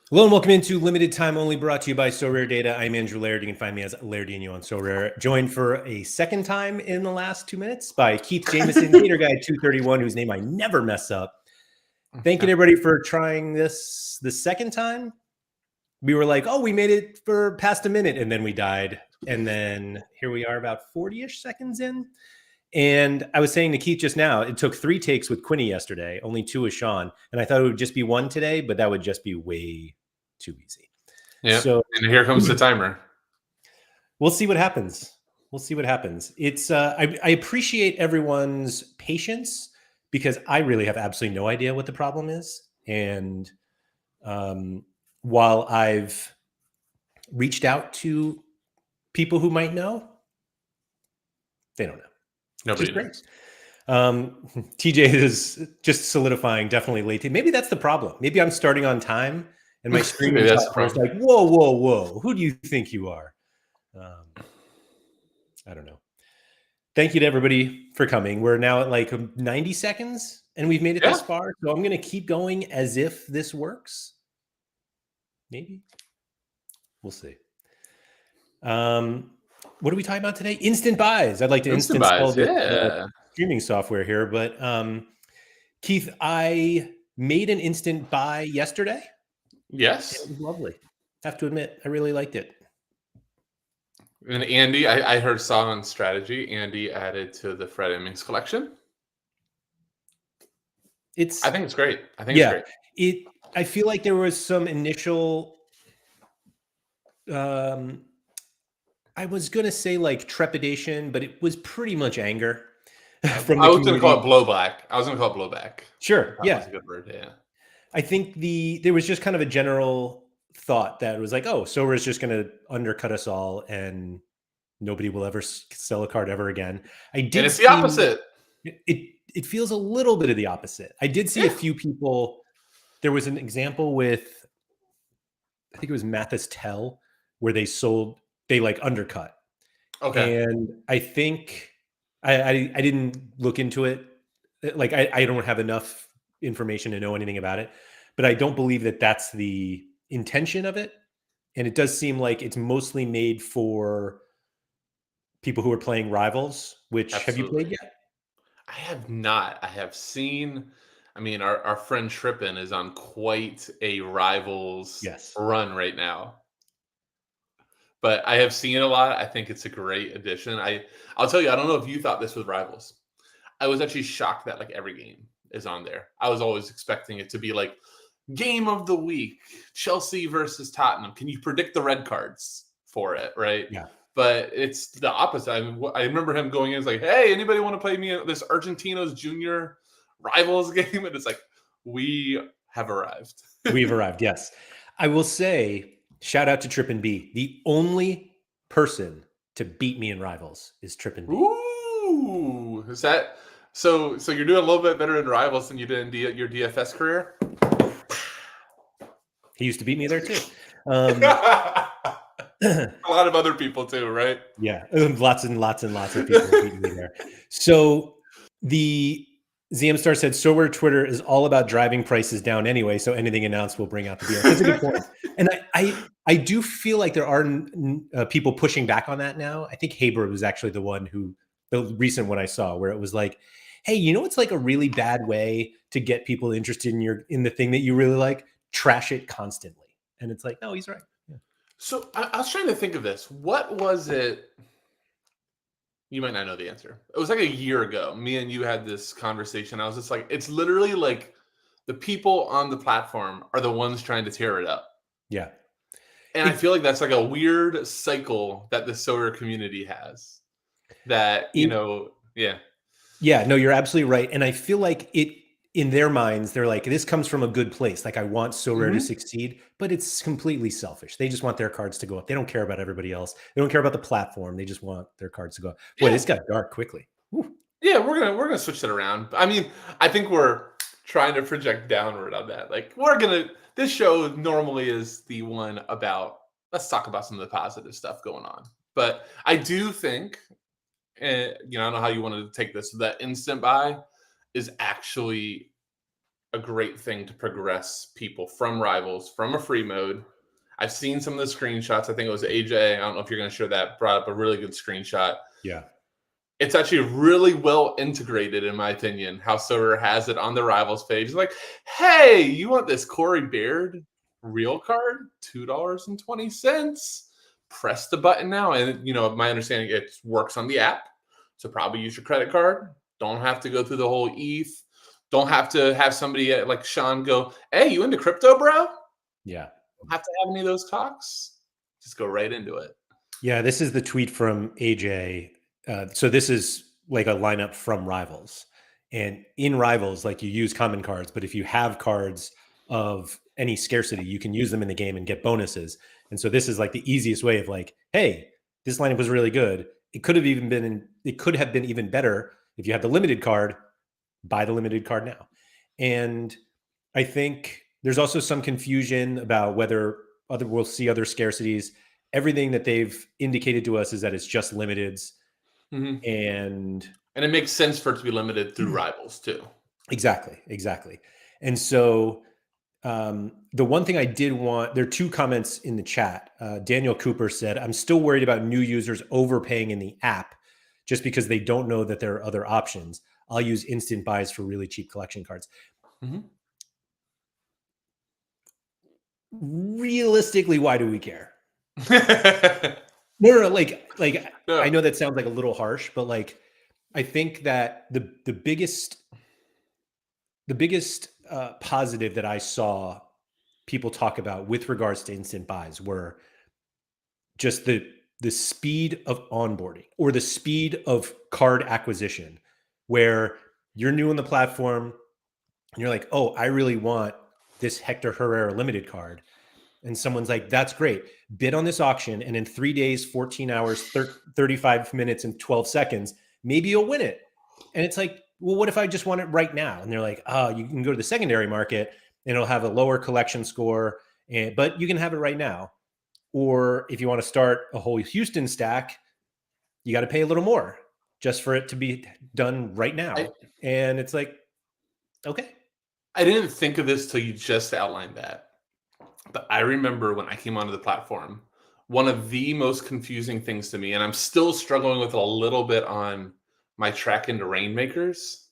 Hello and welcome into Limited Time Only, brought to you by Sorare Data. I'm Andrew Laird. You can find me as Lairdinho on Sorare. Joined for a second time in the last 2 minutes by Keith Jameson, GatorGuy231, whose name I never mess up. Thank you, everybody, for trying this the second time. We were like, oh, we made it for past a minute, and then we died. And then here we are about 40-ish seconds in. And I was saying to Keith just now, it took 3 takes with Quinny yesterday, only 2 with Sean. And I thought it would just be 1 today, but that would just be way too easy. Yeah. So, and here comes the timer. We'll see what happens. We'll see what happens. It's I appreciate everyone's patience because I really have absolutely no idea what the problem is. And while I've reached out to people who might know, they don't know. Nobody knows. TJ is just solidifying, definitely late. Maybe that's the problem. Maybe I'm starting on time and my streaming is like, whoa. Who do you think you are? I don't know. Thank you to everybody for coming. We're now at like 90 seconds and we've made it this far. So I'm going to keep going as if this works. Maybe. We'll see. What are we talking about today? Instant buys. I'd like to instant buys, streaming software here. But Keith, I made an instant buy yesterday. Yes. It was lovely. I have to admit, I really liked it. And Andy, I heard saw on strategy, Andy added to the Fred Emmings collection. I think it's great. I think it's great. I feel like there was some initial I was going to say like trepidation, but it was pretty much anger from the I was going to call it blowback. Sure. That was a good word. Yeah. I think there was just kind of a general thought that it was like, oh, Sorare's just going to undercut us all and nobody will ever sell a card ever again. And it's the opposite. It feels a little bit of the opposite. I did see a few people. There was an example with, I think it was Mathis Tell, where they like undercut. Okay. And I think I didn't look into it. Like I don't have enough information to know anything about it, but I don't believe that that's the intention of it. And it does seem like it's mostly made for people who are playing Rivals, which Have you played yet? I have not. I have seen, I mean, our friend Trippin is on quite a Rivals run right now. But I have seen it a lot. I think it's a great addition. I'll tell you, I don't know if you thought this was Rivals. I was actually shocked that like every game is on there. I was always expecting it to be like game of the week, Chelsea versus Tottenham. Can you predict the red cards for it, right? Yeah. But it's the opposite. I remember him going in, it's like, hey, anybody want to play me this Argentinos Junior Rivals game? And it's like, we have arrived. We've arrived, yes. I will say, shout out to Trippin B. The only person to beat me in Rivals is Trippin B. Ooh, is that so? You're doing a little bit better in Rivals than you did in your DFS career. He used to beat me there too. A lot of other people too, right? Yeah, lots and lots of people beating me there. So the ZM Star said, Sorare Twitter is all about driving prices down anyway, so anything announced will bring out the deal. That's a good point. And I do feel like there are people pushing back on that now. I think Haber was actually the recent one I saw, where it was like, hey, it's like a really bad way to get people interested in the thing that you really like, trash it constantly. And it's like, no, he's right. Yeah. So I was trying to think of this. What was it? You might not know the answer. It was like a year ago. Me and you had this conversation. I was just like, it's literally like the people on the platform are the ones trying to tear it up. Yeah. And I feel like that's like a weird cycle that the Sorare community has. That, yeah. Yeah, no, you're absolutely right. And I feel like in their minds, they're like, this comes from a good place. Like, I want Sorare to succeed, but it's completely selfish. They just want their cards to go up. They don't care about everybody else. They don't care about the platform. They just want their cards to go up. Boy, this got dark quickly. Whew. Yeah, we're gonna switch it around. I mean, I think we're trying to project downward on that. Like, this show normally is the one about, let's talk about some of the positive stuff going on. But I do think, I don't know how you wanted to take this, that instant buy is actually a great thing to progress people from Rivals, from a free mode. I've seen some of the screenshots. I think it was AJ. I don't know if you're going to share that. Brought up a really good screenshot. Yeah. It's actually really well integrated, in my opinion, how Sorare has it on the Rivals page. Like, hey, you want this Corey Baird real card? $2.20. Press the button now. And, my understanding, it works on the app. So probably use your credit card. Don't have to go through the whole ETH. Don't have to have somebody like Sean go, hey, you into crypto, bro? Yeah. Don't have to have any of those talks. Just go right into it. Yeah, this is the tweet from AJ. So this is like a lineup from Rivals. And in Rivals, like you use common cards, but if you have cards of any scarcity, you can use them in the game and get bonuses. And so this is like the easiest way of like, hey, this lineup was really good. It could have been even better if you have the limited card. Buy the limited card now. And I think there's also some confusion about whether we'll see other scarcities. Everything that they've indicated to us is that it's just limiteds. Mm-hmm. And it makes sense for it to be limited through Rivals too. Exactly. And so the one thing I did want, there are two comments in the chat. Daniel Cooper said, I'm still worried about new users overpaying in the app just because they don't know that there are other options. I'll use instant buys for really cheap collection cards. Mm-hmm. Realistically, why do we care? No. No. I know that sounds like a little harsh, but like, I think that the biggest positive that I saw people talk about with regards to instant buys were just the speed of onboarding or the speed of card acquisition, where you're new on the platform and you're like, oh, I really want this Hector Herrera limited card. And someone's like, that's great. Bid on this auction. And in 3 days, 14 hours, 35 minutes, and 12 seconds, maybe you'll win it. And it's like, well, what if I just want it right now? And they're like, oh, you can go to the secondary market and it'll have a lower collection score, but you can have it right now. Or if you want to start a whole Houston stack, you got to pay a little more just for it to be done right now. And it's like, okay. I didn't think of this till you just outlined that. But I remember when I came onto the platform, one of the most confusing things to me, and I'm still struggling with it a little bit on my track into Rainmakers,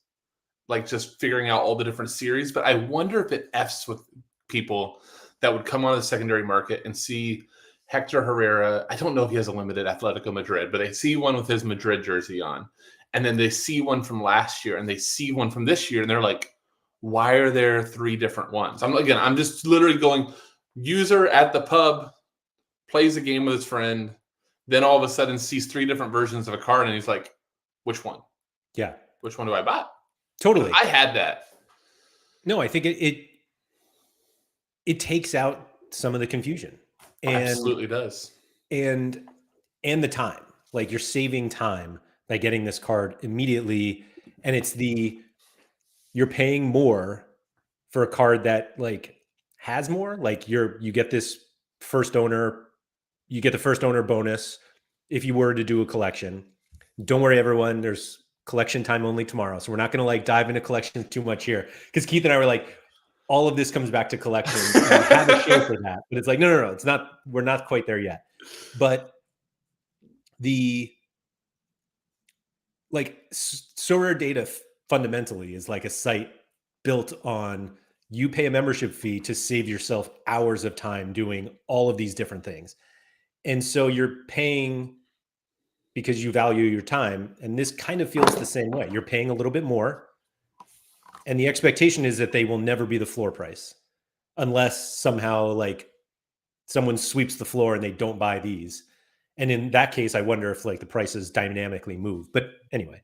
like just figuring out all the different series. But I wonder if it F's with people that would come on the secondary market and see Hector Herrera. I don't know if he has a limited Atletico Madrid, but they see one with his Madrid jersey on. And then they see one from last year and they see one from this year. And they're like, why are there 3 different ones? I'm just literally going, user at the pub plays a game with his friend, then all of a sudden sees 3 different versions of a card. And he's like, which one? Yeah. Which one do I buy? Totally. I had that. No, I think it takes out some of the confusion. And, absolutely does. And the time, like you're saving time by getting this card immediately. And it's you're paying more for a card that like has more, like you get this first owner, you get the first owner bonus. If you were to do a collection, don't worry, everyone, there's collection time only tomorrow. So we're not going to like dive into collections too much here. Cause Keith and I were like, all of this comes back to collections. We have a show for that, but it's like, no, it's not, we're not quite there yet. But Sorare Data fundamentally is like a site built on, you pay a membership fee to save yourself hours of time doing all of these different things. And so you're paying because you value your time. And this kind of feels the same way. You're paying a little bit more. And the expectation is that they will never be the floor price unless somehow like someone sweeps the floor and they don't buy these. And in that case, I wonder if like the prices dynamically move. But anyway,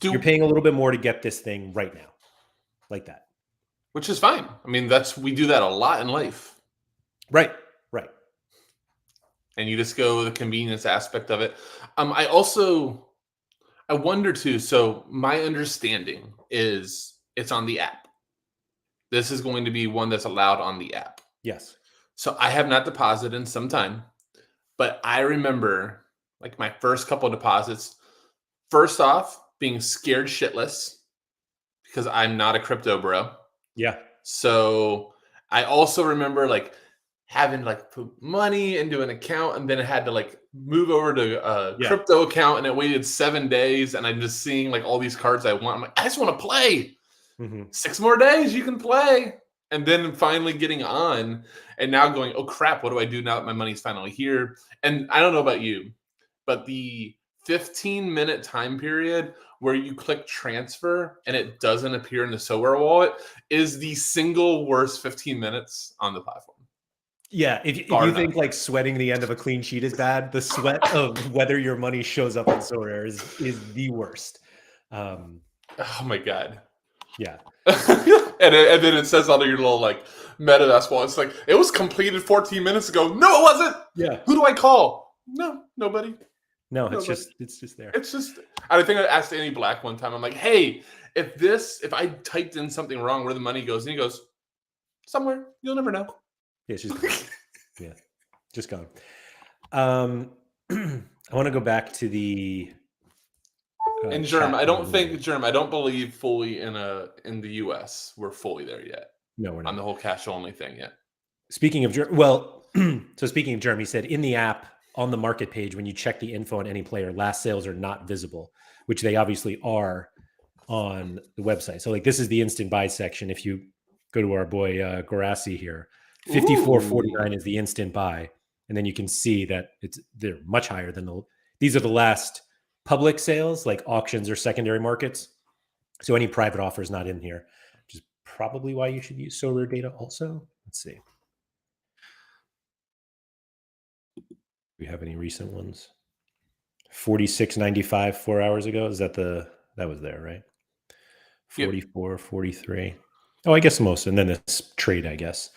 you're paying a little bit more to get this thing right now, like that. Which is fine. I mean, we do that a lot in life. Right. And you just go the convenience aspect of it. I wonder too, so my understanding is it's on the app. This is going to be one that's allowed on the app. Yes. So I have not deposited in some time, but I remember like my first couple of deposits, first off, being scared shitless because I'm not a crypto bro. Yeah. So I also remember like having to like put money into an account, and then it had to like move over to a crypto account, and it waited 7 days, and I'm just seeing like all these cards I want. I'm like, I just want to play. 6 more days, you can play. And then finally getting on, and now going, oh crap, what do I do now that my money's finally here? And I don't know about you, but the 15-minute time period where you click transfer and it doesn't appear in the Sorare wallet is the single worst 15 minutes on the platform. Yeah, if you think like sweating the end of a clean sheet is bad, the sweat of whether your money shows up on Sorare is the worst. Oh my god. Yeah. and then it says on your little like MetaMask wallet, it's like, it was completed 14 minutes ago. No, it wasn't. Yeah. Who do I call? No, nobody. No, it's just there. It's just, I think I asked Annie Black one time, I'm like, hey, if I typed in something wrong, where the money goes? And he goes, somewhere. You'll never know. Yeah, she's gone. Yeah, just gone. I want to go back to the in Germ. I don't believe fully in the US we're fully there yet. No, we're not on the whole cash only thing yet. Speaking of Germ, well, so speaking of Germ, he said in the app on the market page, when you check the info on any player, last sales are not visible, which they obviously are on the website. So like this is the instant buy section. If you go to our boy Gorassi here, 54.49 is the instant buy, and then you can see that they're much higher than these are the last public sales, like auctions or secondary markets. So any private offer is not in here, which is probably why you should use Sorare data also. Let's see. Do we have any recent ones? 46.95 4 hours ago. Is that that was there, right? 44, yep. 43. Oh, I guess most, and then this trade, I guess.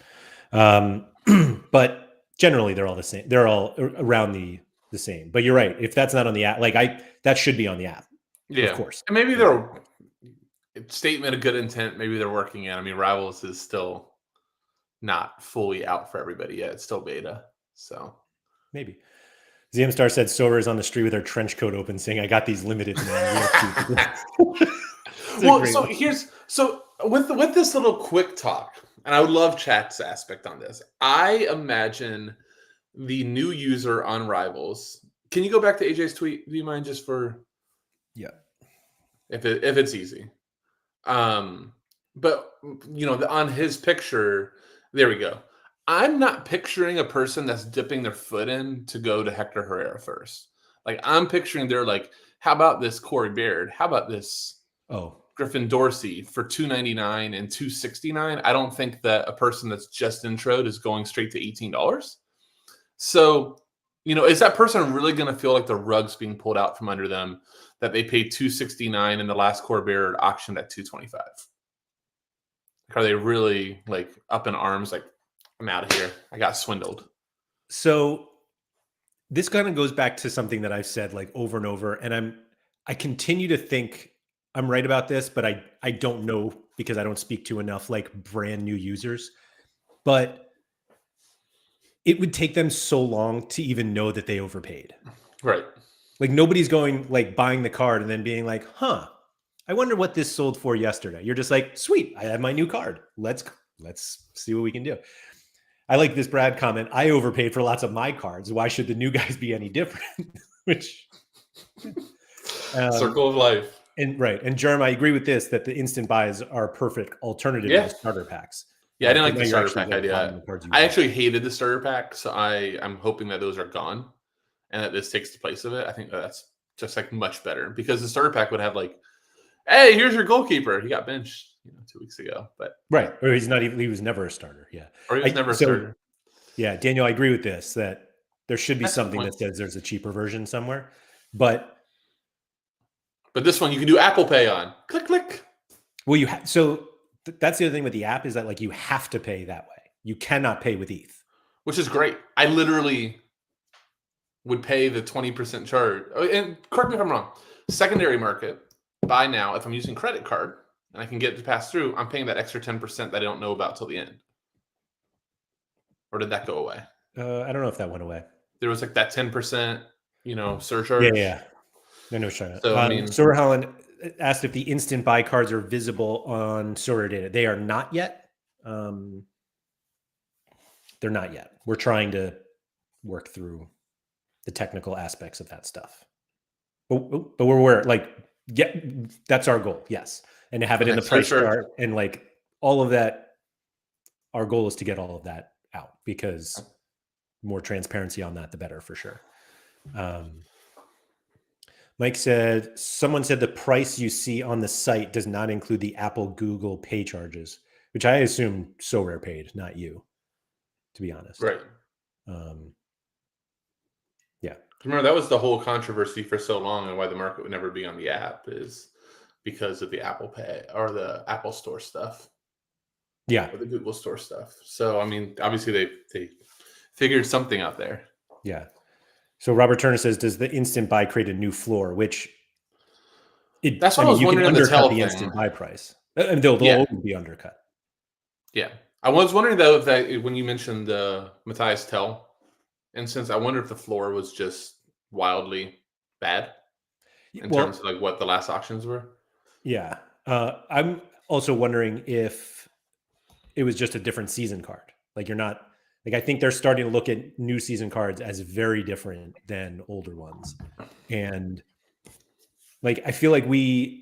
But generally they're all the same. They're all around the same. But you're right. If that's not on the app, that should be on the app. Yeah, of course. And maybe they're statement of good intent. Maybe they're working at. I mean, Rivals is still not fully out for everybody yet. It's still beta. So maybe. ZMStar said Sorare is on the street with her trench coat open, saying, "I got these limited." Well, so with this little quick talk, and I would love chat's aspect on this. I imagine the new user on Rivals. Can you go back to AJ's tweet? Do you mind just for? Yeah. If it's easy. But on his picture, there we go. I'm not picturing a person that's dipping their foot in to go to Hector Herrera first. Like I'm picturing they're like, how about this Corey Baird? How about this Griffin Dorsey for $299 and $269? I don't think that a person that's just introed is going straight to $18. So, is that person really going to feel like the rug's being pulled out from under them that they paid $269 and the last Corey Baird auctioned at $225? Are they really like up in arms like, I'm out of here, I got swindled? So this kind of goes back to something that I've said like over and over, and I continue to think I'm right about this, but I don't know because I don't speak to enough like brand new users. But it would take them so long to even know that they overpaid. Right. Like nobody's going like buying the card and then being like, I wonder what this sold for yesterday. You're just like, sweet, I have my new card. Let's see what we can do. I like this Brad comment. I overpaid for lots of my cards. Why should the new guys be any different? Which circle of life. And right. And Jerm, I agree with this, that the instant buys are a perfect alternative to the starter packs. Yeah, I didn't like the starter pack idea. I actually hated the starter pack, so I'm hoping that those are gone and that this takes the place of it. I think that's just like much better because the starter pack would have like, hey, here's your goalkeeper. He got benched 2 weeks ago, but right. Or he was never a starter. Yeah. Or he was never a starter. Yeah, Daniel, I agree with this, that there should be something that says there's a cheaper version somewhere, but this one you can do Apple Pay on. Click, click. Well, that's the other thing with the app is that like you have to pay that way. You cannot pay with ETH. Which is great. I literally would pay the 20% charge. And correct me if I'm wrong. Secondary market, buy now. If I'm using credit card and I can get it to pass through, I'm paying that extra 10% that I don't know about till the end. Or did that go away? I don't know if that went away. There was like that 10%, surcharge. Yeah. No, So, Sorare Holland, asked if the instant buy cards are visible on Sorare data. They are not yet. They're not yet. We're trying to work through the technical aspects of that stuff. But we're like, yeah, that's our goal. Yes. And to have it in the price chart and like all of that. Our goal is to get all of that out because more transparency on that, the better for sure. Mike said, someone said the price you see on the site does not include the Apple Google Pay charges, which I assume Sorare paid, not you, to be honest. Right. Yeah. Remember, that was the whole controversy for so long and why the market would never be on the app is because of the Apple Pay or the Apple Store stuff. Yeah. Or the Google Store stuff. So, I mean, obviously they figured something out there. Yeah. So Robert Turner says, does the instant buy create a new floor? Which that's what I was wondering. You can undercut the instant buy price. And they'll always be undercut. Yeah. I was wondering though if that when you mentioned the Matthias Tell instance, I wonder if the floor was just wildly bad in terms of like what the last auctions were. Yeah. I'm also wondering if it was just a different season card. Like you're not like, I think they're starting to look at new season cards as very different than older ones. And like, I feel like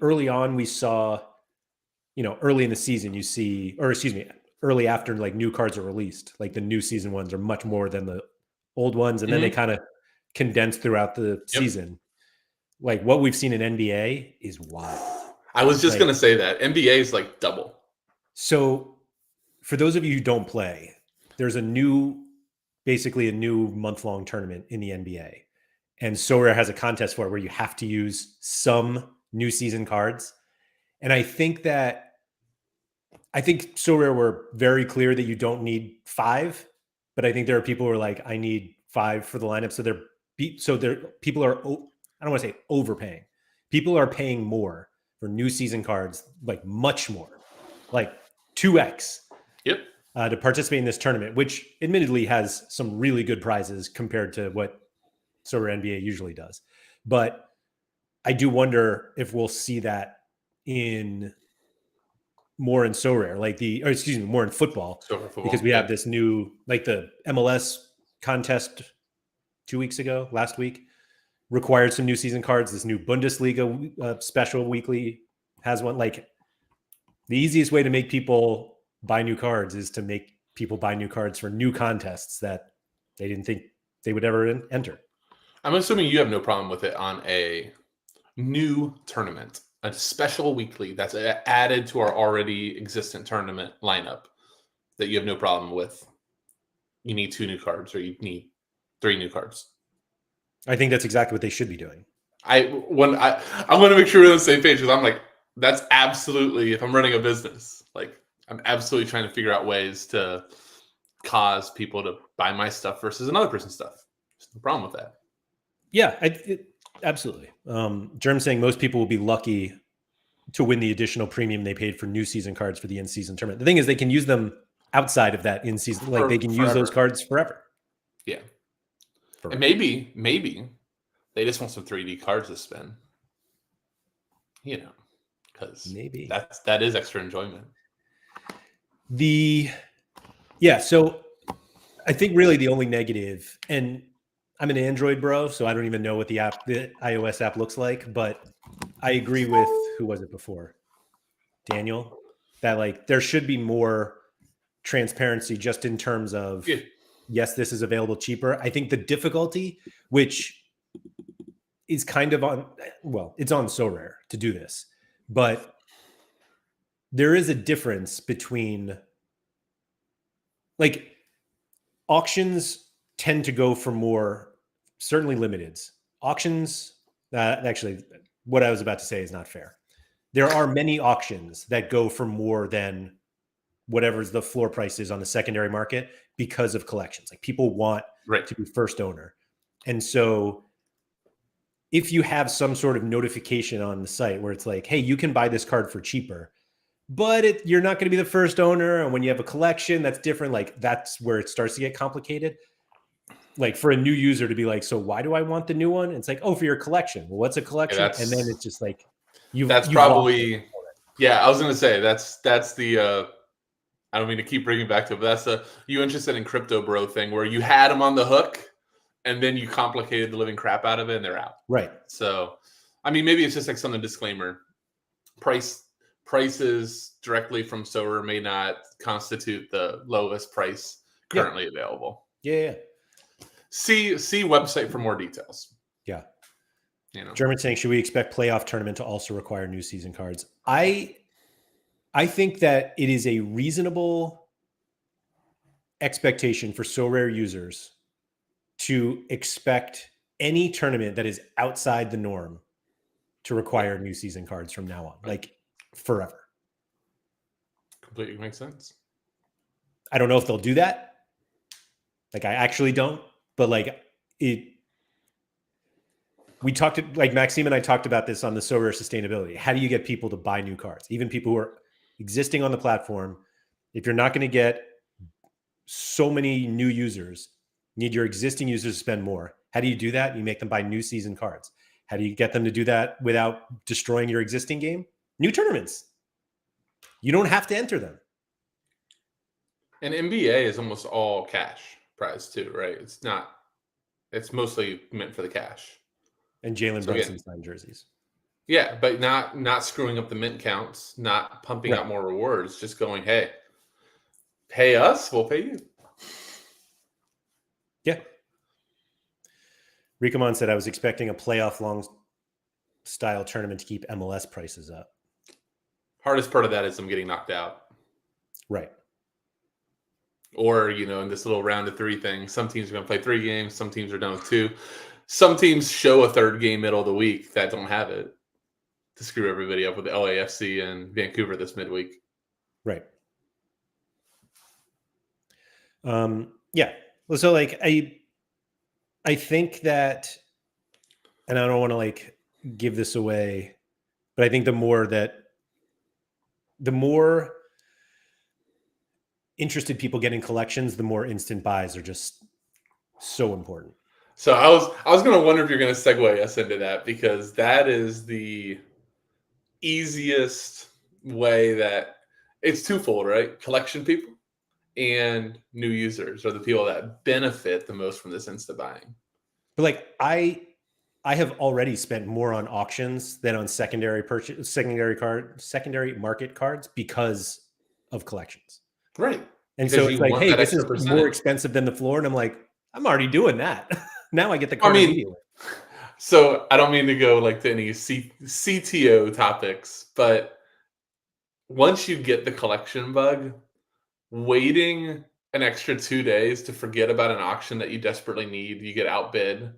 early on, we saw, early in the season, early after like new cards are released, like the new season ones are much more than the old ones. And then they kind of condense throughout the season. Like what we've seen in NBA is wild. I was just going to say that NBA is like double. So for those of you who don't play, there's basically a new month-long tournament in the NBA. And Sorare has a contest for it where you have to use some new season cards. And I think Sorare were very clear that you don't need 5, but I think there are people who are like, I need 5 for the lineup. So people are, I don't want to say overpaying. People are paying more for new season cards, like much more, like 2x. Yep. To participate in this tournament, which admittedly has some really good prizes compared to what Sorare NBA usually does. But I do wonder if we'll see that more in Sorare, more in football, because we have this new, like the MLS contest last week, required some new season cards. This new Bundesliga special weekly has one. Like the easiest way to make people buy new cards is to make people buy new cards for new contests that they didn't think they would ever enter. I'm assuming you have no problem with it on a new tournament, a special weekly that's added to our already existent tournament lineup that you have no problem with. You need 2 new cards or you need 3 new cards. I think that's exactly what they should be doing. I want to make sure we're on the same page because I'm like, that's absolutely, if I'm running a business, like I'm absolutely trying to figure out ways to cause people to buy my stuff versus another person's stuff. There's no problem with that. Yeah, absolutely. Germ saying most people will be lucky to win the additional premium they paid for new season cards for the in-season tournament. The thing is they can use them outside of that in-season. Like they can use those cards forever. Yeah. Forever. And maybe they just want some 3D cards to spin. Because maybe that is extra enjoyment. So I think really the only negative, and I'm an Android bro, so I don't even know what the iOS app looks like, but I agree with, who was it before? Daniel, that like there should be more transparency just in terms of, yes, this is available cheaper. I think the difficulty, which is kind of it's on Sorare to do this, but there is a difference between, like, auctions tend to go for more, certainly limiteds. Auctions, actually, what I was about to say is not fair. There are many auctions that go for more than whatever the floor price is on the secondary market because of collections. Like people want to be first owner. And so if you have some sort of notification on the site where it's like, hey, you can buy this card for cheaper, but you're not going to be the first owner. And when you have a collection, that's different. Like that's where it starts to get complicated. Like for a new user to be like, so why do I want the new one? It's like, oh, for your collection. Well, what's a collection? And then it's just like, That's probably, yeah, I was going to say that's the, I don't mean to keep bringing back to it, but that's the, you interested in crypto bro thing where you had them on the hook and then you complicated the living crap out of it and they're out. Right. So, I mean, maybe it's just like something disclaimer. Prices directly from Sorare may not constitute the lowest price currently available. Yeah. See website for more details. Yeah. German saying, should we expect playoff tournament to also require new season cards? I think that it is a reasonable expectation for Sorare users to expect any tournament that is outside the norm to require new season cards from now on, like forever. Completely makes sense. I don't know if they'll do that. Like, I actually don't, but like we talked, like Maxime and I talked about this on the Sorare sustainability. How do you get people to buy new cards? Even people who are existing on the platform, if you're not going to get so many new users, you need your existing users to spend more. How do you do that? You make them buy new season cards. How do you get them to do that without destroying your existing game? New tournaments. You don't have to enter them. And NBA is almost all cash prize too, right? It's mostly meant for the cash. And Jalen Brunson signed jerseys. Yeah, but not screwing up the mint counts, not pumping out more rewards, just going, hey, pay us, we'll pay you. Yeah. Rikamon said, I was expecting a playoff long style tournament to keep MLS prices up. Hardest part of that is them getting knocked out. Right. Or, in this little round of 3 thing, some teams are going to play 3 games. Some teams are done with 2. Some teams show a 3rd game middle of the week that don't have it to screw everybody up with the LAFC and Vancouver this midweek. Right. Yeah. Well, so like, I think that, and I don't want to like give this away, but I think the more interested people get in collections, the more instant buys are just so important. So I was going to wonder if you're going to segue us into that, because that is the easiest way that it's twofold, right? Collection people and new users are the people that benefit the most from this instant buying. But like I have already spent more on auctions than on secondary market cards because of collections. Right. And so it's like, hey, this is more expensive than the floor. And I'm like, I'm already doing that. Now I get the card immediately. So I don't mean to go like to any CTO topics, but once you get the collection bug, waiting an extra 2 days to forget about an auction that you desperately need, you get outbid.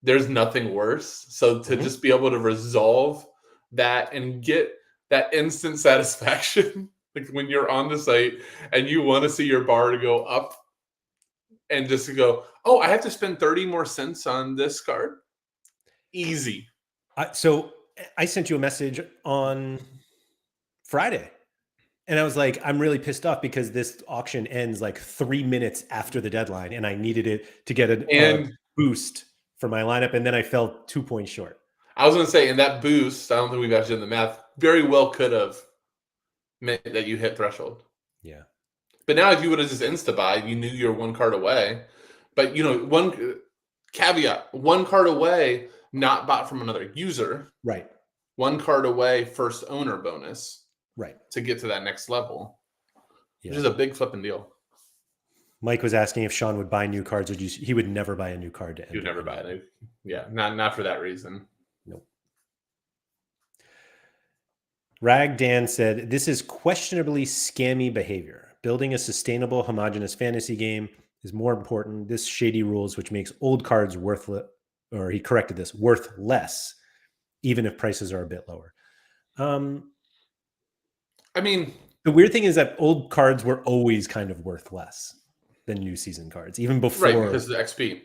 There's nothing worse. So to just be able to resolve that and get that instant satisfaction, like when you're on the site and you want to see your bar to go up and just to go, oh, I have to spend 30 more cents on this card. Easy. So I sent you a message on Friday. And I was like, I'm really pissed off because this auction ends like 3 minutes after the deadline, and I needed it to get a boost for my lineup, and then I fell 2 points short. I was going to say, in that boost, I don't think we've actually done the math, very well could have meant that you hit threshold. Yeah. But now if you would have just insta-buy, you knew you were 1 card away. But, one caveat, 1 card away, not bought from another user. Right. 1 card away, first owner bonus. Right. To get to that next level, which is a big flipping deal. Mike was asking if Sean would buy new cards, or he would never buy a new card to end. He would never buy it. Yeah, not for that reason. Nope. Rag Dan said, this is questionably scammy behavior. Building a sustainable, homogenous fantasy game is more important. This shady rules, which makes old cards worthless, or he corrected this, worth less, even if prices are a bit lower. I mean, the weird thing is that old cards were always kind of worth less than new season cards, even before. Right, because of the XP.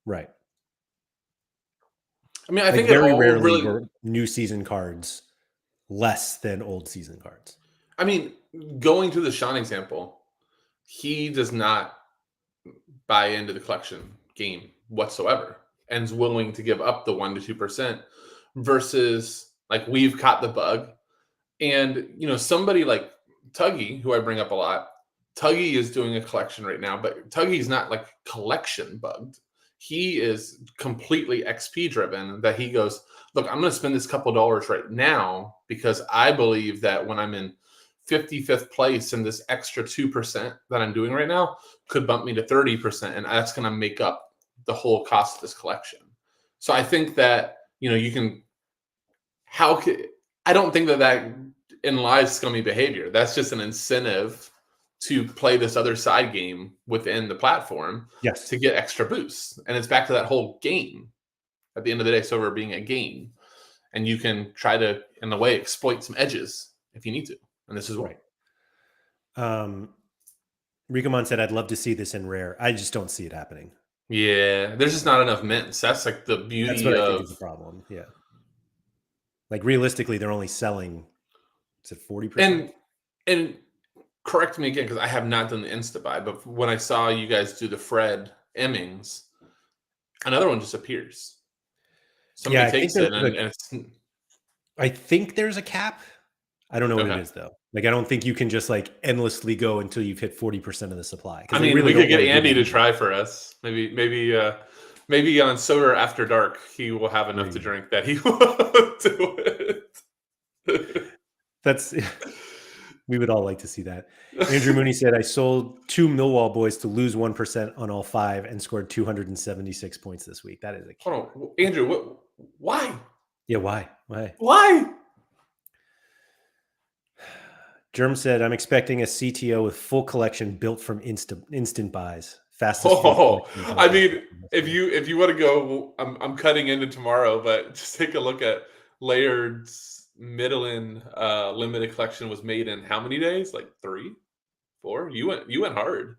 Right. I mean, I think very rarely were new season cards less than old season cards. I mean, going to the Sean example, he does not buy into the collection game whatsoever and is willing to give up the 1% to 2% versus Like, we've caught the bug. And, somebody like Tuggy, who I bring up a lot, Tuggy is doing a collection right now, but Tuggy's not like collection bugged. He is completely XP driven, that he goes, look, I'm going to spend this couple dollars right now because I believe that when I'm in 55th place and this extra 2% that I'm doing right now could bump me to 30%. And that's going to make up the whole cost of this collection. So I think that, you can, I don't think that lies scummy behavior. That's just an incentive to play this other side game within the platform to get extra boosts. And it's back to that whole game at the end of the day. So we're being a game, and you can try to, in a way, exploit some edges if you need to. And this is right. Rikomon said, I'd love to see this in rare. I just don't see it happening. Yeah. There's just not enough mints. That's like the beauty That's what I think is the problem. Yeah. Like, realistically, they're only selling, is it 40%? And correct me again, because I have not done the Insta buy, but when I saw you guys do the Fred Emmings, another one just appears. Somebody takes it, and it's. I think there's a cap. I don't know what it is, though. Like, I don't think you can just like endlessly go until you've hit 40% of the supply. I mean, we could get Andy to try for us. Maybe on Sorare After Dark, he will have enough to drink that he will do it. That's. We would all like to see that. Andrew Mooney said, I sold 2 Millwall boys to lose 1% on all 5 and scored 276 points this week. That is a key. Hold on, Andrew, why? Yeah, why? Why? Germ said, I'm expecting a CTO with full collection built from instant buys. Fastest. I mean, if you want to go, I'm cutting into tomorrow, but just take a look at Laird's Midland limited collection was made in how many days? Like 3, 4? You went hard.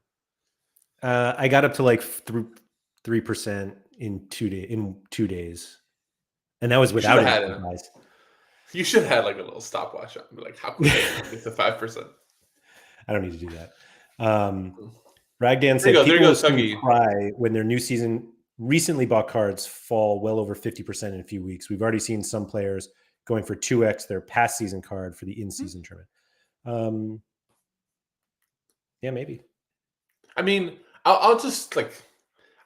I got up to like 3% in 2 days, and that was without it. You should have had like a little stopwatch on. Like, how quick get to 5%? I don't need to do that. Ragdan said, people cry when their new season recently bought cards fall well over 50% in a few weeks. We've already seen some players going for 2x their past season card for the in-season tournament. Yeah, maybe. I mean, I'll just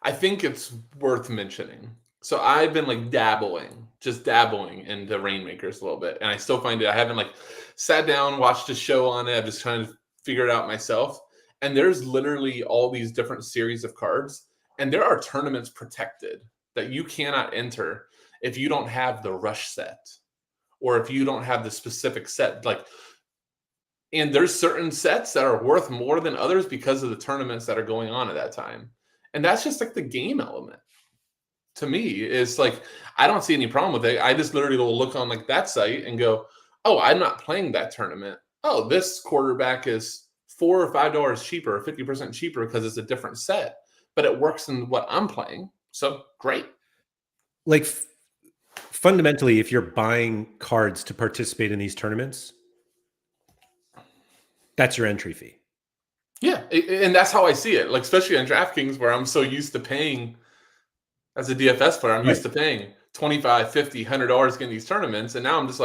I think it's worth mentioning. So I've been like dabbling into Rainmakers a little bit, and I still find it. I haven't sat down, watched a show on it. I'm just trying to figure it out myself. And there's literally all these different series of cards, and there are tournaments protected that you cannot enter if you don't have the rush set, or if you don't have the specific set. And there's certain sets that are worth more than others because of the tournaments that are going on at that time. And that's just the game element. To me, is I don't see any problem with it. I just literally will look on that site and go, oh, I'm not playing that tournament. Oh, this quarterback is $4 or $5 cheaper, or 50% cheaper because it's a different set, but it works in what I'm playing. So great. Fundamentally, if you're buying cards to participate in these tournaments, that's your entry fee. Yeah, and that's how I see it. Especially on DraftKings, where I'm so used to paying as a DFS player, I'm used to paying $25, $50, $100 getting these tournaments, and now I'm just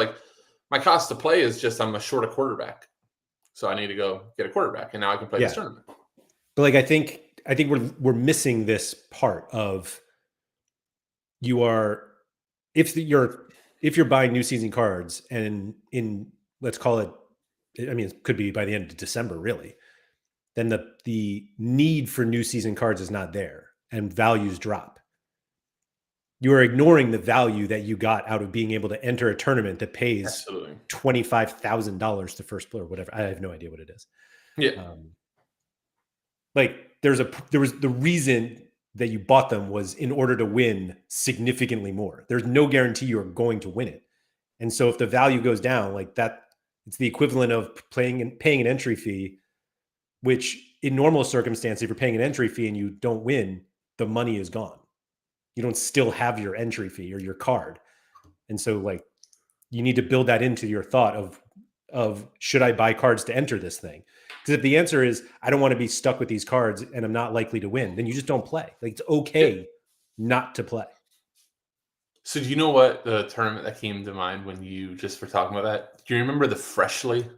my cost to play is just I'm a short a quarterback, so I need to go get a quarterback, and now I can play this tournament. But I think we're missing this part of if you're buying new season cards, and in, let's call it, I mean, it could be by the end of December, really, then the need for new season cards is not there, and values drop. You are ignoring the value that you got out of being able to enter a tournament that pays $25,000 to first player, or whatever. I have no idea what it is. Yeah. There was the reason that you bought them was in order to win significantly more. There's no guarantee you're going to win it. And so if the value goes down that, it's the equivalent of paying an entry fee, which in normal circumstance, if you're paying an entry fee and you don't win, the money is gone. You don't still have your entry fee or your card. And so you need to build that into your thought of should I buy cards to enter this thing? Because if the answer is, I don't want to be stuck with these cards and I'm not likely to win, then you just don't play. It's okay not to play. So do you know what the tournament that came to mind when you just were talking about that? Do you remember the Freshly?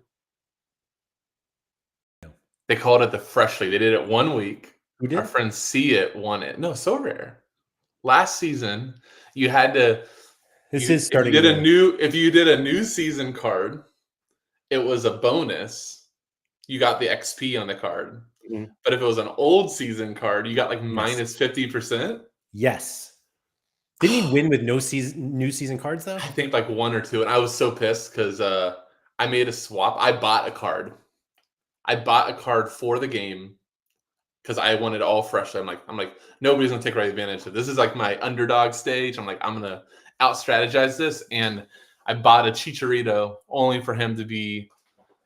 No. They called it the Freshly. They did it 1 week. Who Our did? friend See It won it. No, Sorare. Last season, you had to This is if you starting did to. a new season card, it was a bonus. You got the XP on the card. Mhm. But if it was an old season card, you got like Yes. minus 50%. Yes. Didn't he win with no new season cards though? I think like 1 or 2, and I was so pissed because I made a swap. I bought a card. I bought a card for the game because I wanted all fresh. I'm like, nobody's gonna take right advantage of this. This is like my underdog stage. I'm like, I'm gonna out strategize this, and I bought a Chicharito only for him to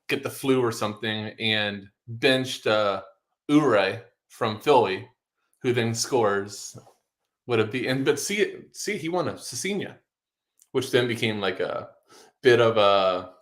get the flu or something, and benched Ure from Philly, who then scores. Would have been, but see, he won a Cecina, which then became like a bit of a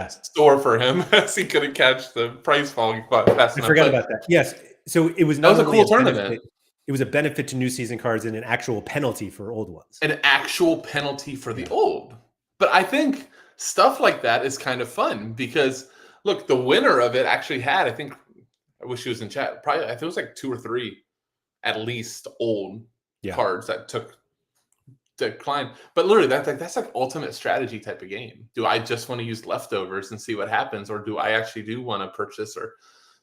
store for him as he couldn't catch the price fall fast enough. I forgot about that. Yes. So it was That was not a only cool tournament. It was a benefit to new season cards and an actual penalty for old ones. An actual penalty for the old. But I think stuff like that is kind of fun because look, the winner of it actually had, I wish he was in chat. Probably, I think it was like 2 or 3 at least old cards that took decline. But literally, that's like ultimate strategy type of game. Do I just want to use leftovers and see what happens, or do I actually do want to purchase, or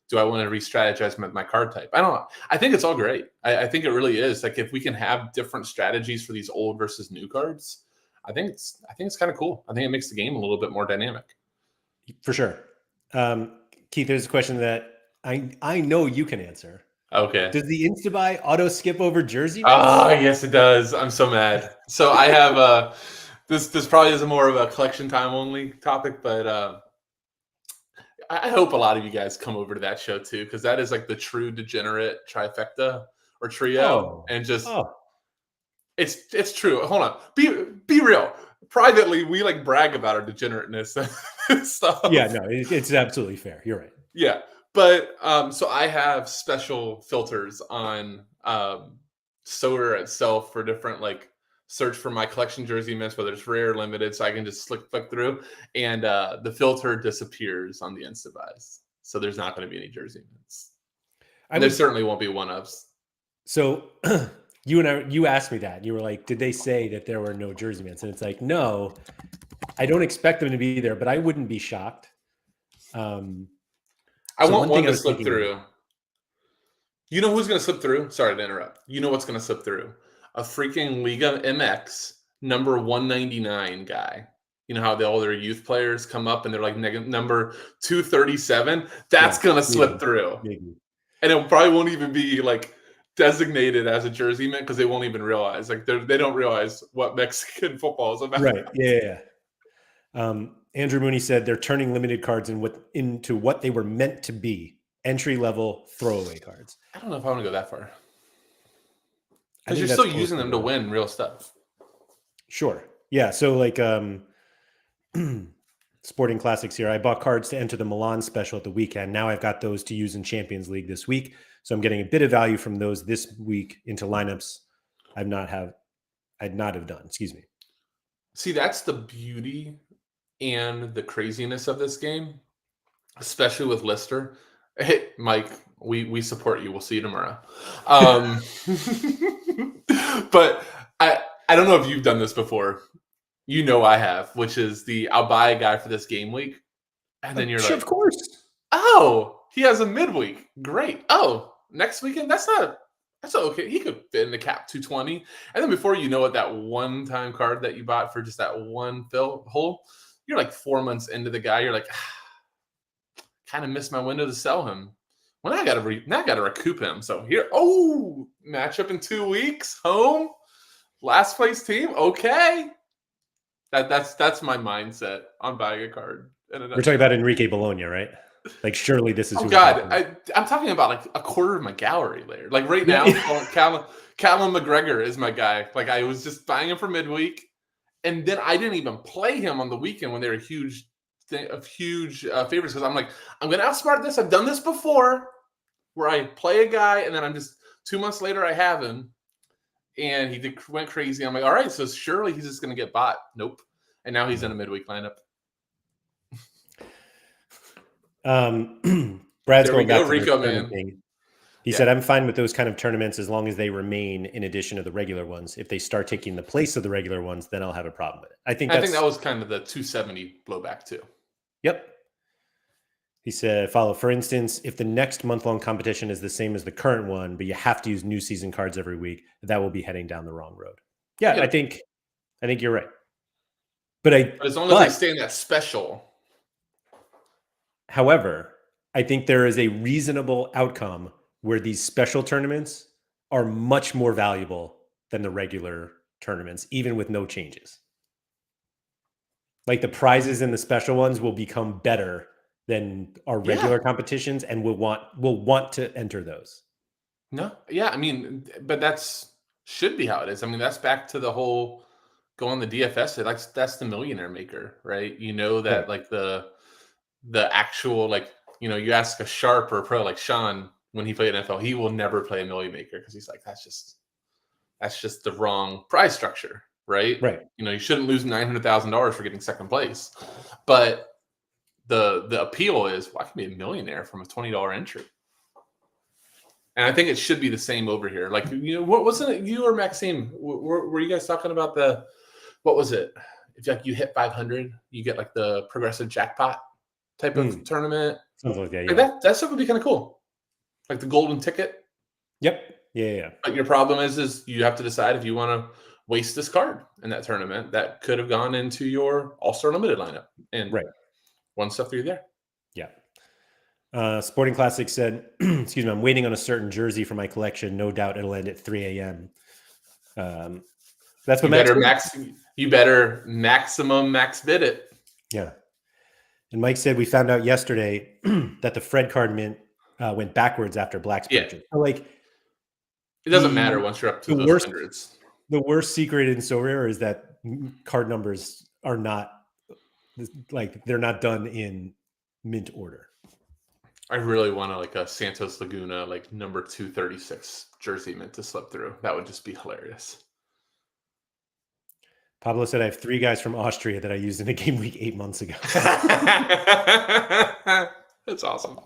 do I want to re-strategize my card type? I don't know. I think it's all great. I think it really is. Like if we can have different strategies for these old versus new cards, I think it's kind of cool. I think it makes the game a little bit more dynamic. For sure. Keith, there's a question that I know you can answer. Okay. Does the Instabuy auto skip over jersey? Ah, yes, it does. I'm so mad. So I have this probably is more of a collection time only topic, but I hope a lot of you guys come over to that show too, because that is like the true degenerate trifecta or trio, and just it's true. Hold on, be real. Privately, we like brag about our degenerateness and stuff. Yeah, no, it's absolutely fair. You're right. Yeah, but so I have special filters on Sorare itself for different like search for my collection jersey mints, whether it's rare or limited, so I can just flick through, and the filter disappears on the Instabuys, so there's not going to be any jersey mints. There certainly won't be one-ups. So you asked me that. You were like, did they say that there were no jersey mints? And it's like, no, I don't expect them to be there, but I wouldn't be shocked. I want one to slip through. You know who's going to slip through? Sorry to interrupt. You know what's going to slip through? A freaking Liga MX number 199 guy. You know how all their youth players come up and they're like number 237? That's going to slip through. Maybe. And it probably won't even be like designated as a jersey mint because they won't even realize. Like they don't realize what Mexican football is about. Right. Yeah. Andrew Mooney said they're turning limited cards into what they were meant to be. Entry level throwaway cards. I don't know if I want to go that far. Because you're still using them to win real stuff. Sure. Yeah. So like Sporting Classics here. I bought cards to enter the Milan special at the weekend. Now I've got those to use in Champions League this week. So I'm getting a bit of value from those this week into lineups I'd not have done. Excuse me. See, that's the beauty and the craziness of this game, especially with Lister. Hey, Mike, we support you. We'll see you tomorrow. But I don't know if you've done this before. You know I have, which is I'll buy a guy for this game week, and then you're like, of course. Oh, he has a midweek. Great. Oh, next weekend? That's okay. He could fit in the cap 220. And then before you know it, that one-time card that you bought for just that one fill hole, you're like 4 months into the guy. You're like, kind of missed my window to sell him. Well, now I got to recoup him. So here, matchup in 2 weeks, home, last place team. Okay, that's my mindset on buying a card. We're talking about Enrique Bologna, right? Like, surely this is. Oh God, I'm talking about like a quarter of my gallery layer. Like right now, Callum McGregor is my guy. Like I was just buying him for midweek, and then I didn't even play him on the weekend when they were huge favorites, because I'm like, I'm gonna outsmart this. I've done this before, where I play a guy and then I'm just 2 months later I have him, and he went crazy. I'm like, all right, so surely he's just going to get bought. Nope. And now he's in a midweek lineup. Brad's there going back to Rico, the man. thing. He said, I'm fine with those kind of tournaments as long as they remain in addition to the regular ones. If they start taking the place of the regular ones, then I'll have a problem with it. I think that was kind of the 270 blowback too. Yep. He said, follow, for instance, if the next month-long competition is the same as the current one, but you have to use new season cards every week, that will be heading down the wrong road. Yeah, yep. I think you're right. But as long as they stay in that special. However, I think there is a reasonable outcome where these special tournaments are much more valuable than the regular tournaments, even with no changes. Like the prizes in the special ones will become better than our regular competitions, and we'll want to enter those. No, yeah, I mean, but should be how it is. I mean, that's back to the whole go on the DFS. That's the millionaire maker, right? You know that like the actual, like, you know, you ask a sharp or a pro like Sean when he played NFL, he will never play a million maker because he's like, that's just the wrong prize structure, right? Right. You know, you shouldn't lose $900,000 for getting second place. But the appeal is, well, I can be a millionaire from a $20 entry. And I think it should be the same over here. Like, you know, what wasn't it? You or Maxime, were you guys talking about what was it? If like you hit 500, you get like the progressive jackpot type of tournament. Something like that. Yeah. Like that stuff would be kind of cool. Like the golden ticket. Yep. Yeah. But your problem is you have to decide if you want to waste this card in that tournament that could have gone into your All-Star Limited lineup. And one stuff through there. Yeah. Sporting Classic said, excuse me, I'm waiting on a certain jersey for my collection. No doubt it'll end at 3 a.m. That's what you better maximum max bid it. Yeah. And Mike said, we found out yesterday that the Fred card mint went backwards after Black's purchase. So, like, it doesn't matter once you're up to those hundreds. The worst secret in Sorare is that card numbers are not, like, they're not done in mint order. I really want like a Santos Laguna, like number 236 jersey mint to slip through. That would just be hilarious. Pablo said, I have 3 guys from Austria that I used in a game week 8 months ago. That's awesome.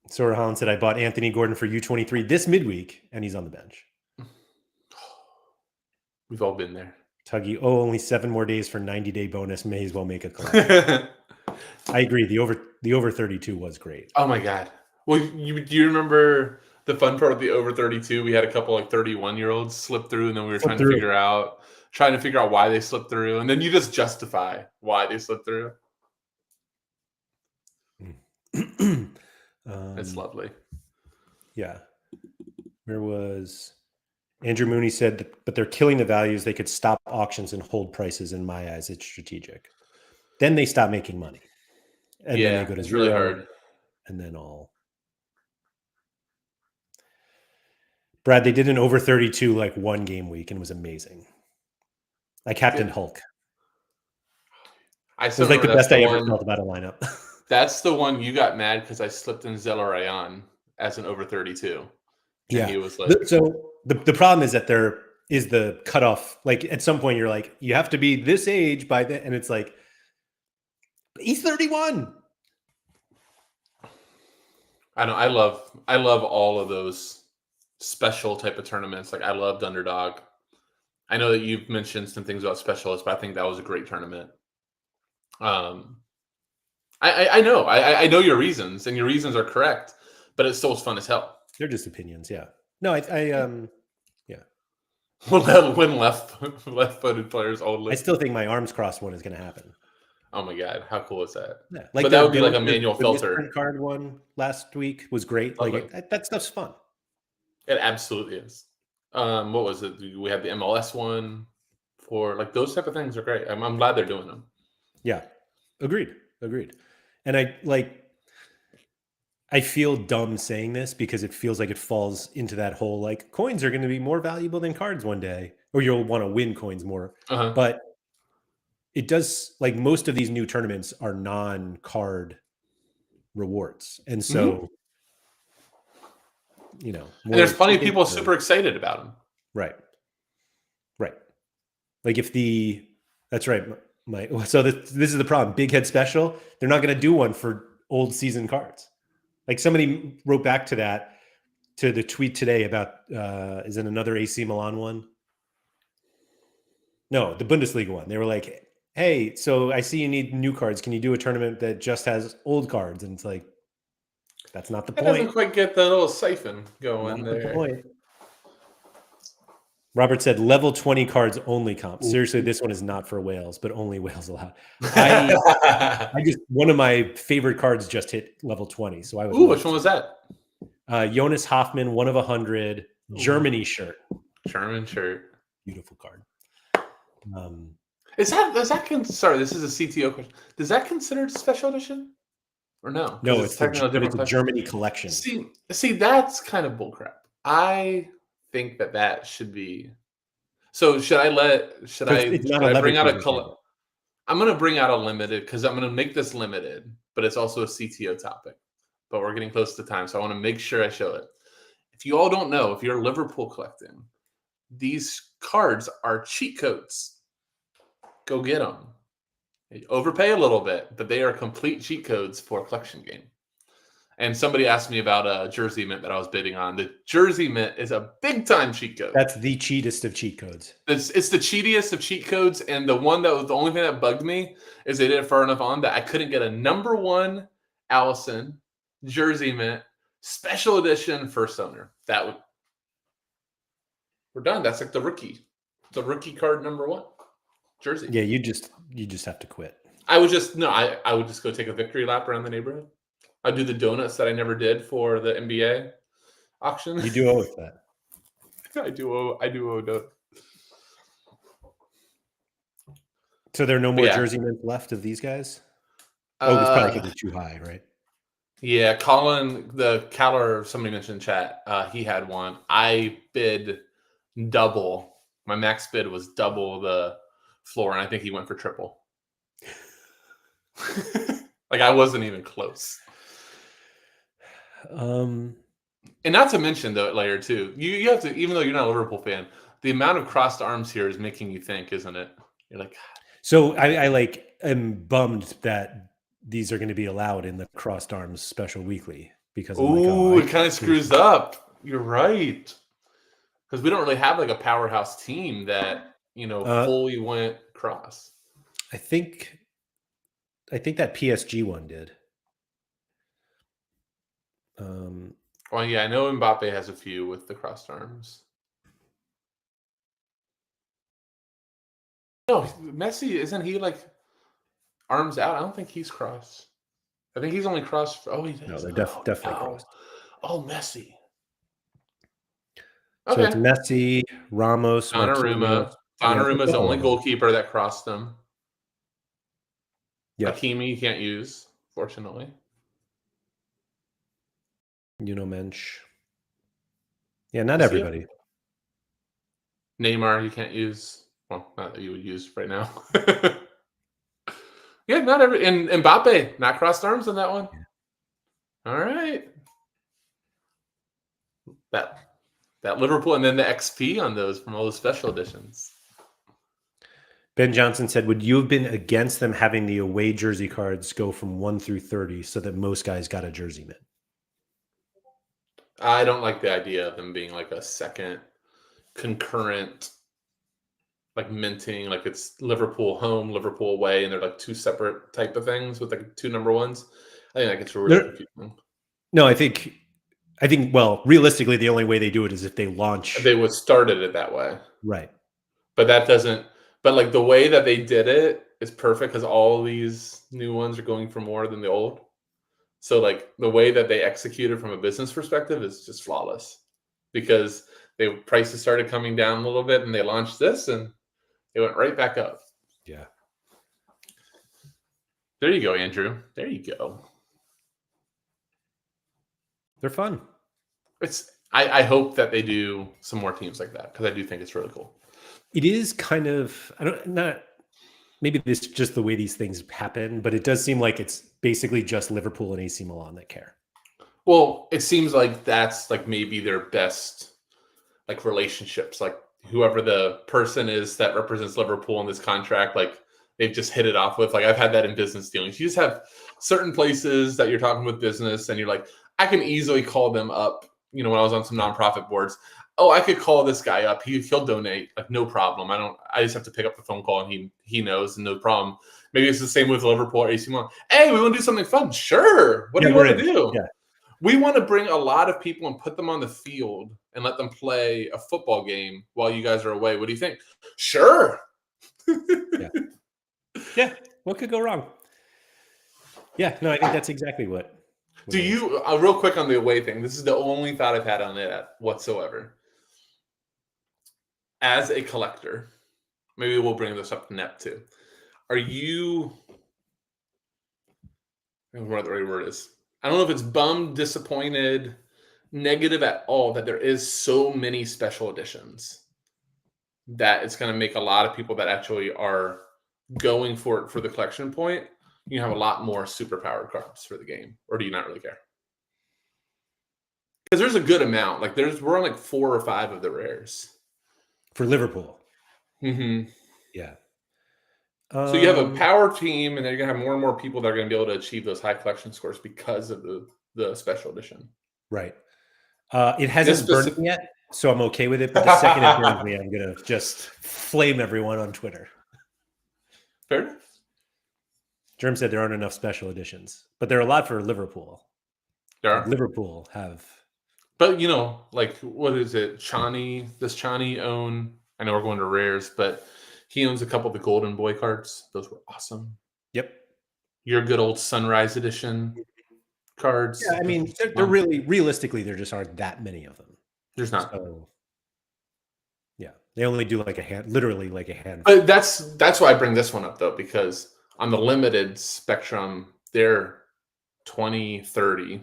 Sora Holland said, I bought Anthony Gordon for U23 this midweek, and he's on the bench. We've all been there. Tuggy, only 7 more days for 90-day bonus. May as well make a collab. I agree. The over 32 was great. Oh my god. Well, do you remember the fun part of the over 32? We had a couple like 31-year-olds slip through, and then we were trying to figure out why they slipped through, and then you just justify why they slipped through. It's lovely. Yeah. Where was Andrew Mooney said, but they're killing the values. They could stop auctions and hold prices. In my eyes, it's strategic. Then they stop making money. And then they go to it's zero, really hard. And then all. Brad, they did an over 32 like 1 game week, and it was amazing. I captained Hulk. It was like the best I ever felt about a lineup. That's the one you got mad because I slipped in Zelarayan as an over 32. Yeah. He was like, so the problem is that there is the cutoff. Like at some point you're like, you have to be this age by then. And it's like, he's 31. I know. I love all of those special type of tournaments. Like I loved Underdog. I know that you've mentioned some things about specialists, but I think that was a great tournament. I know. I know your reasons, and your reasons are correct, but it still was fun as hell. They're just opinions, yeah. No, yeah. When left-footed players only. I still think my arms crossed one is going to happen. Oh my god, how cool is that? Yeah, like but that would be like a manual filter. Card one last week was great. Like that stuff's fun. It absolutely is. What was it? We had the MLS one for like those type of things are great. I'm glad they're doing them. Yeah, agreed. And I feel dumb saying this because it feels like it falls into that whole like coins are going to be more valuable than cards one day, or you'll want to win coins more. But it does, like most of these new tournaments are non-card rewards. And so And there's plenty of people super excited about him. Right. Like that's right. So this is the problem. Big Head Special. They're not going to do one for old season cards. Like somebody wrote back to the tweet today about, is it another AC Milan one? No, the Bundesliga one. They were like, hey, so I see you need new cards. Can you do a tournament that just has old cards? And it's like, that's not the point. Doesn't quite get the little siphon going not there. The point. Robert said level 20 cards only comp. Seriously, this one is not for whales, but only whales allowed. One of my favorite cards just hit level 20. So I was. Which one was that? Jonas Hoffman, 1 of 100, Germany shirt. German shirt. Beautiful card. Sorry, this is a CTO question. Does that considered special edition? Or no? No, it's a Germany collection. See, that's kind of bullcrap. I think that should be. So should I bring out a color? I'm going to bring out a limited because I'm going to make this limited, but it's also a CTO topic. But we're getting close to time, so I want to make sure I show it. If you all don't know, if you're Liverpool collecting, these cards are cheat codes. Go get them. You overpay a little bit, but they are complete cheat codes for a collection game. And somebody asked me about a jersey mint that I was bidding on. The jersey mint is a big-time cheat code. That's the cheatest of cheat codes. It's the cheatiest of cheat codes, and the only thing that bugged me is they did it far enough on that I couldn't get a number 1 Allison jersey mint special edition first owner. We're done. That's like the rookie card number 1 jersey. Yeah, you just have to quit. I would just go take a victory lap around the neighborhood. I'd do the donuts that I never did for the NBA auction. You do owe it that. I do owe donuts. So there are no more jersey mints left of these guys? It's probably because it's too high, right? Yeah, Colin, the Caller, somebody mentioned in chat, he had one. I bid double. My max bid was double the floor, and I think he went for triple. Like I wasn't even close. And not to mention though, Laird too, you have to, even though you're not a Liverpool fan, the amount of crossed arms here is making you think, isn't it? You're like, so I am bummed that these are going to be allowed in the crossed arms special weekly because it kind of screws up. You're right, because we don't really have like a powerhouse team that fully went cross. I think that PSG one did. Well, yeah, I know Mbappe has a few with the crossed arms. No, Messi, isn't he like arms out? I don't think he's crossed. I think he's only crossed. He is. No, they're definitely crossed. Oh, Messi. So it's Messi, Ramos, Donnarumma. Donnarumma's the only goalkeeper that crossed them. Yeah. Hakimi you can't use, fortunately. Mensch. Yeah, not everybody. Neymar you can't use. Well, not that you would use right now. Yeah, not every. And Mbappe, not crossed arms on that one. Yeah. All right. That Liverpool, and then the XP on those from all the special editions. Ben Johnson said, would you have been against them having the away jersey cards go from 1 through 30 so that most guys got a jersey mint? I don't like the idea of them being like a second concurrent, like minting, like it's Liverpool home, Liverpool away, and they're like 2 separate type of things with like 2 number 1s. I think that gets really confusing. No, I think, well, realistically, the only way they do it is if they launch. They would started it that way. Right. But that doesn't, but like the way that they did it is perfect because all these new ones are going for more than the old. So like the way that they executed from a business perspective is just flawless because prices started coming down a little bit and they launched this and it went right back up. Yeah. There you go, Andrew. There you go. They're fun. I hope that they do some more teams like that because I do think it's really cool. It is kind of, maybe this is just the way these things happen, but it does seem like it's basically just Liverpool and AC Milan that care. Well, it seems like that's like maybe their best like relationships. Like whoever the person is that represents Liverpool in this contract, like they've just hit it off with. Like I've had that in business dealings. You just have certain places that you're talking with business, and you're like, I can easily call them up. You know, when I was on some nonprofit boards, oh, I could call this guy up. He'll donate, like no problem. I just have to pick up the phone call, and he knows, and no problem. Maybe it's the same with Liverpool or AC Milan. Hey, we want to do something fun. Sure. What do you want to do? Yeah. We want to bring a lot of people and put them on the field and let them play a football game while you guys are away. What do you think? Sure. Yeah. What could go wrong? Yeah. No, I think that's exactly what. Do you, real quick on the away thing, this is the only thought I've had on it whatsoever. As a collector, maybe we'll bring this up to Nep too. Are you, I don't know what the right word is. I don't know if it's bummed, disappointed, negative at all that there is so many special editions that it's going to make a lot of people that actually are going for it for the collection point, you have a lot more superpowered cards for the game, or do you not really care? Because there's a good amount. Like we're on like 4 or 5 of the rares for Liverpool. Mm-hmm. Yeah. So you have a power team, and then you're gonna have more and more people that are going to be able to achieve those high collection scores because of the special edition. Right. It hasn't burned me yet, so I'm okay with it. But the second it burns me, I'm gonna just flame everyone on Twitter. Fair enough. Germ said there aren't enough special editions, but there are a lot for Liverpool. There are. Liverpool have. But, you know, like, what is it? Chani, does Chani own, I know we're going to rares, but he owns a couple of the Golden Boy cards. Those were awesome. Yep. Your good old Sunrise Edition cards. Yeah, I mean, they're really, realistically, there just aren't that many of them. There's not. So, yeah, they only do like a hand, literally like a hand. But that's why I bring this one up, though, because on the limited spectrum, they're 20, 30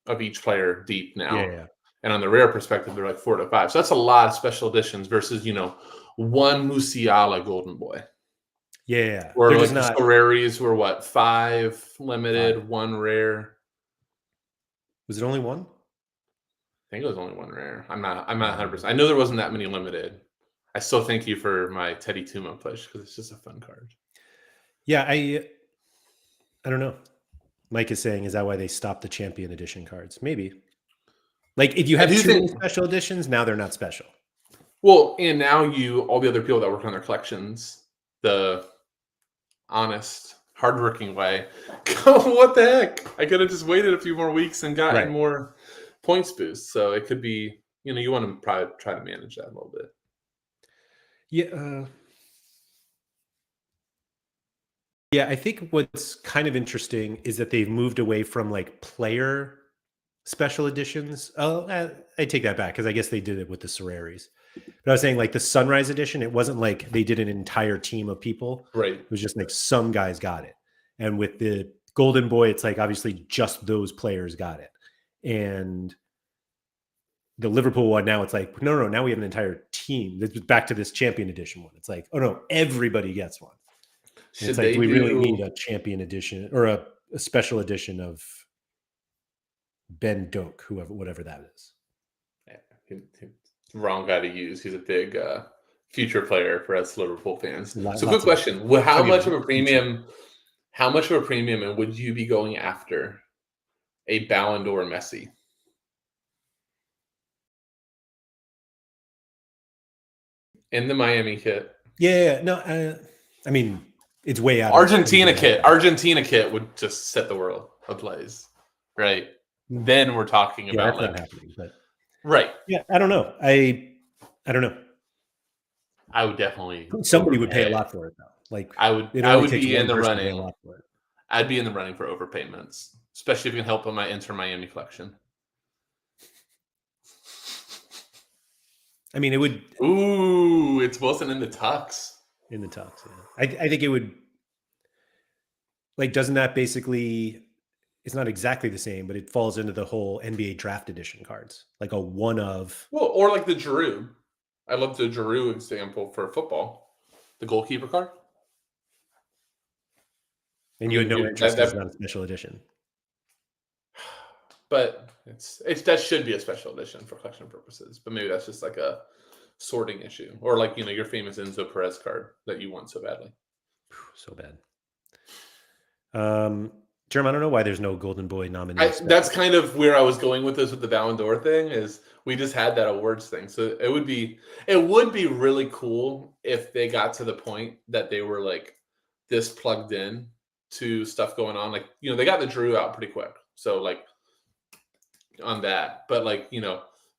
of each player deep now. Yeah. And on the rare perspective, they're like 4 to 5. So that's a lot of special editions versus, you know, one Musiala Golden Boy. Yeah. Or like the Sorares were what, 5 limited, 1 rare. Was it only 1? I think it was only 1 rare. I'm not 100%. I know there wasn't that many limited. I still thank you for my Teddy Tuma push because it's just a fun card. Yeah, I don't know. Mike is saying, is that why they stopped the Champion Edition cards? Maybe. Like, if you have too many special editions, now they're not special. Well, and now all the other people that work on their collections, the honest, hardworking way, go, what the heck? I could have just waited a few more weeks and gotten more points boost. So it could be, you know, you want to probably try to manage that a little bit. Yeah. Yeah, I think what's kind of interesting is that they've moved away from like player special editions. Oh, I take that back because I guess they did it with the Sorares. But I was saying like the Sunrise edition, it wasn't like they did an entire team of people. Right. It was just like some guys got it. And with the Golden Boy, it's like obviously just those players got it. And the Liverpool one, now it's like, no, now we have an entire team. Back to this Champion Edition one. It's like, oh no, everybody gets one. It's like, do we really need a Champion Edition or a special edition of Ben Doak, whatever that is? Yeah, wrong guy to use. He's a big future player for us Liverpool fans. So, quick question: how much of a premium, and would you be going after a Ballon d'Or Messi? In the Miami kit? Yeah, no, I mean. It's way out. Argentina kit would just set the world ablaze, right? Then we're talking about that's not happening, but right. Yeah, I don't know. I don't know. I would definitely. Somebody would pay a lot for it, though. Like I would be in the running. I'd be in the running for overpayments, especially if you can help on my Inter Miami collection. I mean, it would. Ooh, it's Wilson in the tux. In the tux, yeah. I think it would. Like, doesn't that basically? It's not exactly the same, but it falls into the whole NBA Draft Edition cards, like a one of. Well, or like the Giroud. I love the Giroud example for football, the goalkeeper card. And you had no interest. That's not a special edition. but that should be a special edition for collection purposes. But maybe that's just like a sorting issue, or like your famous Enzo Perez card that you want so badly. So bad. Jerm, I don't know why there's no Golden Boy nominee. That's kind of where I was going with this with the Ballon d'Or thing. Is we just had that awards thing, so it would be really cool if they got to the point that they were like this plugged in to stuff going on. Like they got the Drew out pretty quick, so like on that. But like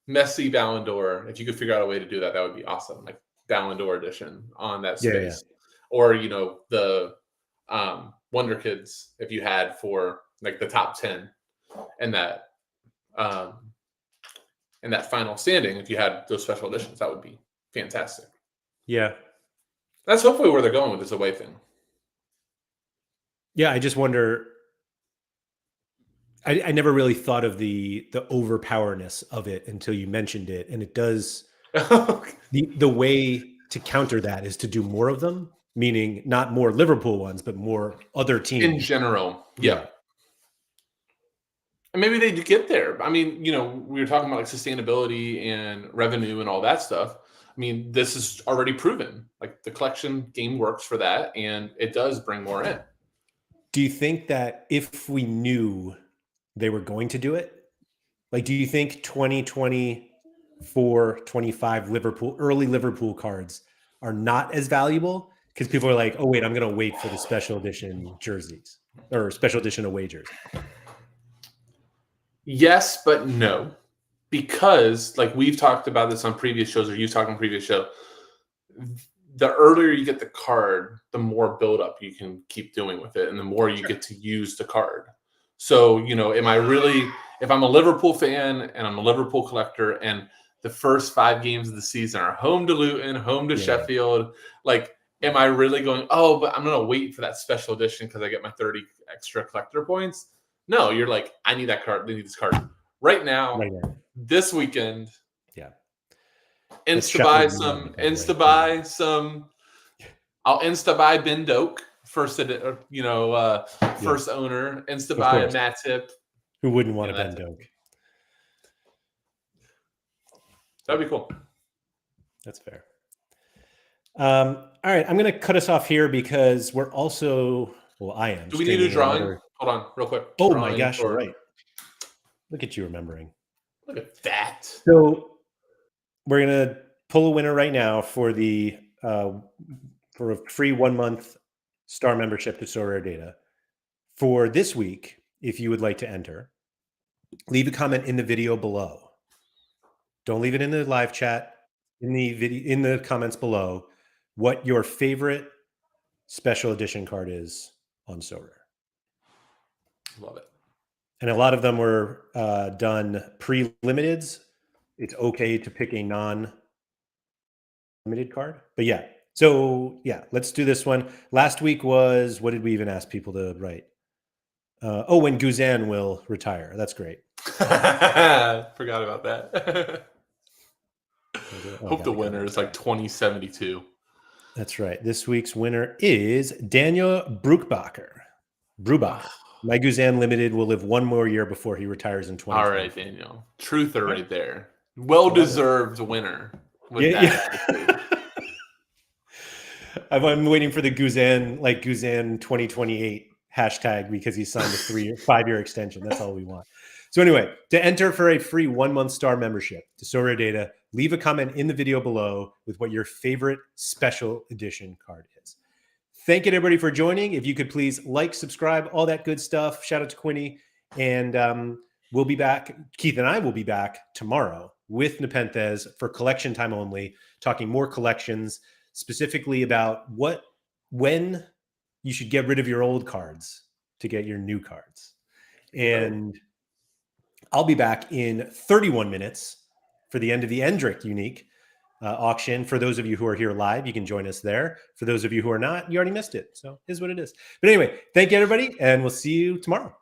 Messi Ballon d'Or, if you could figure out a way to do that, that would be awesome. Like Ballon d'Or edition on that space, or the Wonder Kids, if you had for like the top 10 and that final standing, if you had those special editions, that would be fantastic. Yeah. That's hopefully where they're going with this away thing. Yeah, I just wonder. I never really thought of the overpowerness of it until you mentioned it, and it does. the way to counter that is to do more of them, meaning not more Liverpool ones, but more other teams in general. Yeah. And maybe they do get there. I mean, we were talking about like sustainability and revenue and all that stuff. I mean, this is already proven. Like the collection game works for that, and it does bring more in. Do you think that if we knew they were going to do it, like, do you think 2024, 25 early Liverpool cards are not as valuable because people are like, oh wait, I'm going to wait for the special edition jerseys or special edition away jersey? Yes, but no, because like we've talked about this on previous shows, or you've talked on previous show. The earlier you get the card, the more buildup you can keep doing with it, and the more you get to use the card. So, if I'm a Liverpool fan and I'm a Liverpool collector, and the first 5 games of the season are home to Luton, home to Sheffield, like, am I really going, oh, but I'm going to wait for that special edition because I get my 30 extra collector points? No, you're like, I need that card. I need this card right now. This weekend. Yeah. I'll insta buy Ben Doak, first owner, insta buy a Matip. Who wouldn't want a Ben Doak? That'd be cool. That's fair. All right, I'm going to cut us off here because we're also, I am. Do we need a drawing? Hold on, real quick. Oh my gosh, you're right. Look at you remembering. Look at that. So we're going to pull a winner right now for the for a free 1-month star membership to Sorare Data. For this week, if you would like to enter, leave a comment in the video below. Don't leave it in the live chat. In the comments below, what your favorite special edition card is on Sorare. Love it. And a lot of them were done pre-limiteds. It's okay to pick a non-limited card, but yeah. So yeah, let's do this one. Last week was, what did we even ask people to write? When Guzan will retire. That's great. Forgot about that. Hope the winner is like 2072. That's right. This week's winner is Daniel Brubacher. My Guzan Limited will live 1 more year before he retires in 2020. All right, Daniel. Truther right there. Well-deserved winner. I'm waiting for the Guzan 2028 hashtag because he signed a 5-year extension. That's all we want. So anyway, to enter for a free 1-month star membership to Sorare Data, leave a comment in the video below with what your favorite special edition card is. Thank you to everybody for joining. If you could please like, subscribe, all that good stuff. Shout out to Quinny. And we'll be back. Keith and I will be back tomorrow with Nepenthes for collection time only, talking more collections, specifically about when you should get rid of your old cards to get your new cards. And I'll be back in 31 minutes for the end of the Endrick Unique auction. For those of you who are here live, you can join us there. For those of you who are not, you already missed it. So it is what it is. But anyway, thank you, everybody, and we'll see you tomorrow.